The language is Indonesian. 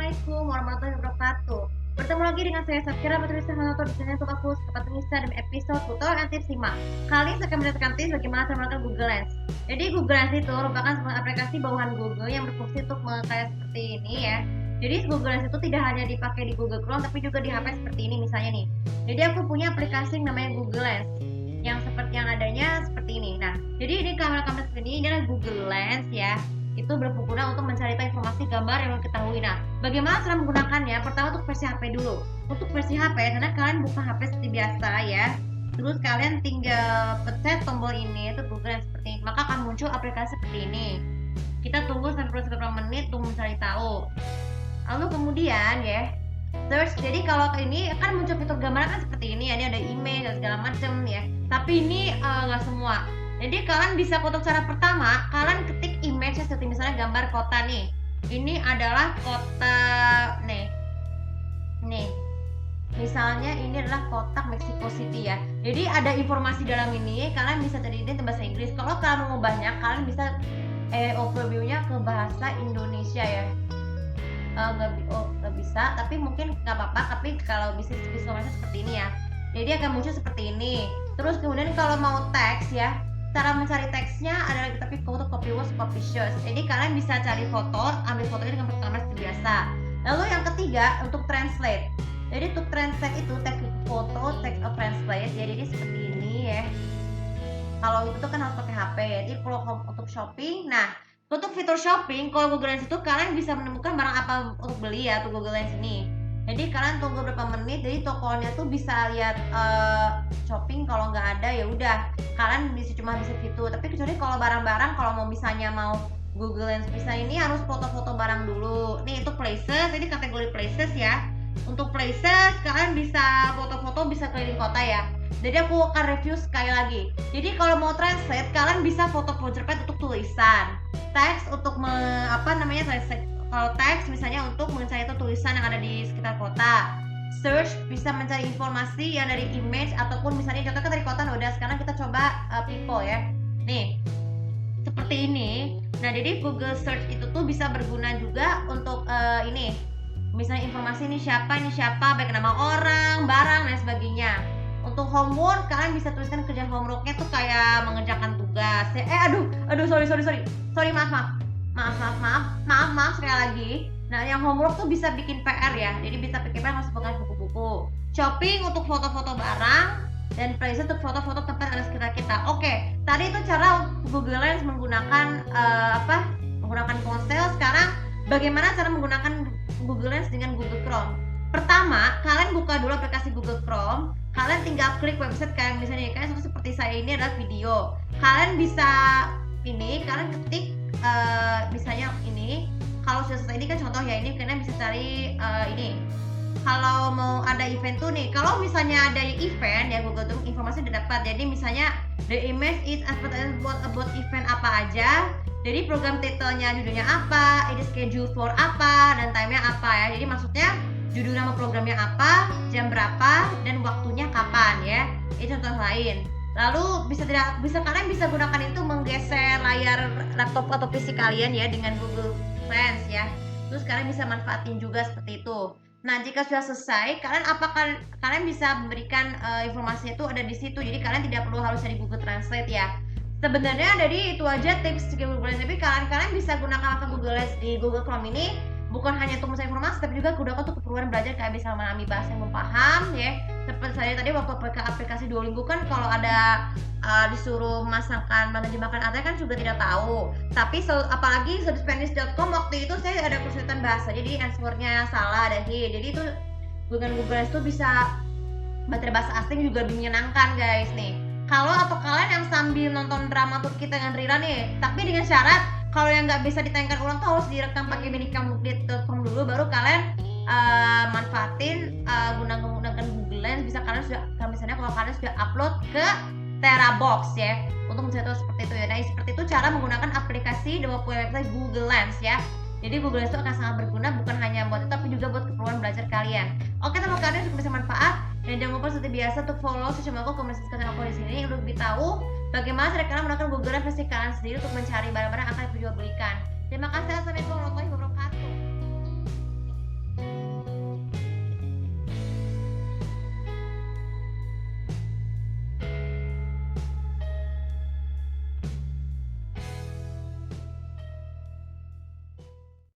Assalamualaikum warahmatullahi wabarakatuh. Bertemu lagi dengan saya Safira Patricia Hanoto di channel YouTube aku Sobat Nisa dan episode tutorial and tips 5. Kali ini saya akan menjelaskan tips bagaimana cara menggunakan Google Lens. Jadi Google Lens itu merupakan sebuah aplikasi bawahan Google yang berfungsi untuk kayak seperti ini ya. Jadi Google Lens itu tidak hanya dipakai di Google Chrome tapi juga di HP seperti ini misalnya nih. Jadi aku punya aplikasi yang namanya Google Lens yang seperti yang adanya seperti ini. Nah, jadi ini kamera-kamera seperti ini adalah Google Lens ya. Itu berguna untuk mencari informasi gambar yang ketahui. Nah, bagaimana cara menggunakannya? Pertama untuk versi HP dulu. Untuk versi HP, karena kalian buka HP seperti biasa ya. Terus kalian tinggal pencet tombol ini, itu Google seperti ini. Maka akan muncul aplikasi seperti ini. Kita tunggu sampai beberapa menit untuk mencari tahu. Lalu kemudian ya, search. Jadi kalau ini akan muncul fitur gambar kan seperti ini ya. Ini ada image dan segala macam ya. Tapi ini nggak semua. Jadi kalian bisa untuk cara pertama, kalian ketik image seperti misalnya gambar kota nih. Ini adalah kota nih. Misalnya ini adalah kota Mexico City ya. Jadi ada informasi dalam ini, kalian bisa cari ini bahasa Inggris. Kalau kalian mengubahnya, kalian bisa overview-nya ke bahasa Indonesia ya. Nggak bisa, tapi mungkin nggak apa-apa. Tapi kalau bisa visualnya seperti ini ya. Jadi akan muncul seperti ini. Terus kemudian kalau mau teks ya, cara mencari teksnya adalah kita pilih foto, copy words, copy shows. Jadi kalian bisa cari foto, ambil fotonya dengan kamera seperti biasa. Lalu yang ketiga untuk translate. Jadi untuk translate itu teks foto, teks translate. Jadi seperti ini ya. Kalau itu tuh kan harus pakai HP ya. Jadi kalau untuk shopping, nah untuk fitur shopping, kalau Google Lens itu kalian bisa menemukan barang apa untuk beli ya untuk Google Lens ini. Jadi kalian tunggu beberapa menit, jadi tokonya tuh bisa lihat shopping. Kalau nggak ada ya udah kalian cuma bisa gitu. Tapi kecuali kalau barang-barang, kalau mau misalnya mau Google Lens bisa ini harus foto-foto barang dulu. Nih itu places, ini kategori places ya. Untuk places kalian bisa foto-foto, bisa keliling kota ya. Jadi aku akan review sekali lagi. Jadi kalau mau translate kalian bisa foto cerpen untuk tulisan, teks untuk translate. Kalau teks misalnya untuk mencari tulisan yang ada di sekitar kota. Search bisa mencari informasi yang dari image ataupun misalnya contohnya dari kota udah. Sekarang kita coba people ya. Nih seperti ini. Nah jadi Google Search itu tuh bisa berguna juga untuk ini. Misalnya informasi ini siapa, baik nama orang, barang dan sebagainya. Untuk homework kalian bisa tuliskan kerjaan homeworknya tuh kayak mengerjakan tugas. Sorry maaf sekali lagi. Nah yang homework tuh bisa bikin PR ya. Jadi bisa bikin PR masuk ke buku-buku. Shopping untuk foto-foto barang dan places untuk foto-foto tempat ada sekitar kita. Oke, tadi itu cara Google Lens menggunakan menggunakan ponsel. Sekarang bagaimana cara menggunakan Google Lens dengan Google Chrome? Pertama, kalian buka dulu aplikasi Google Chrome. Kalian tinggal klik website kayak misalnya kalian seperti saya ini adalah video. Kalian bisa kalian ketik misalnya ini. Kalau sudah selesai ini kan contoh ya, ini kalian bisa cari ini. Kalau mau ada event tuh nih, kalau misalnya ada event ya Google tuh informasi udah dapat. Jadi misalnya the image is advertisement about event apa aja. Jadi program titelnya judulnya apa, ini schedule for apa, dan time-nya apa ya. Jadi maksudnya judul nama programnya apa, jam berapa, dan waktunya kapan ya. Ini contoh lain. Lalu kalian bisa gunakan itu menggeser layar laptop atau PC kalian ya dengan Google Lens ya. Terus kalian bisa manfaatin juga seperti itu. Nah jika sudah selesai, kalian bisa memberikan informasinya itu ada di situ. Jadi kalian tidak perlu harus dari Google Translate ya. Sebenarnya dari itu aja tips Google Lens. Tapi kalian bisa gunakan Google Lens di Google Chrome ini bukan hanya untuk mencari informasi, tapi juga gunakan untuk keperluan belajar kayak bisa memahami bahasa yang belum paham ya. Seperti saya tadi waktu pakai aplikasi Duolingo kan kalau ada disuruh menerjemahkan artinya kan juga tidak tahu. Tapi apalagi di Spanish.com waktu itu saya ada kesulitan bahasa, jadi answernya salah ada jadi itu dengan Google Lens tuh bisa belajar bahasa asing juga lebih menyenangkan guys nih. Kalau atau kalian yang sambil nonton drama Turki dengan Rira nih, tapi dengan syarat kalau yang nggak bisa ditayangkan ulang tuh harus direkam pakai minicam telepon dulu, baru kalian manfaatin menggunakan Google Lens. Bisa kalian sudah misalnya kalau kalian sudah upload ke Terabox ya untuk mencari seperti itu ya. Nah seperti itu cara menggunakan aplikasi dan website Google Lens ya. Jadi Google Lens itu akan sangat berguna bukan hanya buat itu tapi juga buat keperluan belajar kalian. Oke teman kalian juga bisa manfaat. Dan jangan lupa seperti biasa untuk follow sosial media aku, komunikasi aku di sini untuk lebih tahu bagaimana cara kalian menggunakan Google Lens versi kalian sendiri untuk mencari barang-barang yang akan dijual belikan. Terima kasih. Assalamualaikum warahmatullahi wabarakatuh.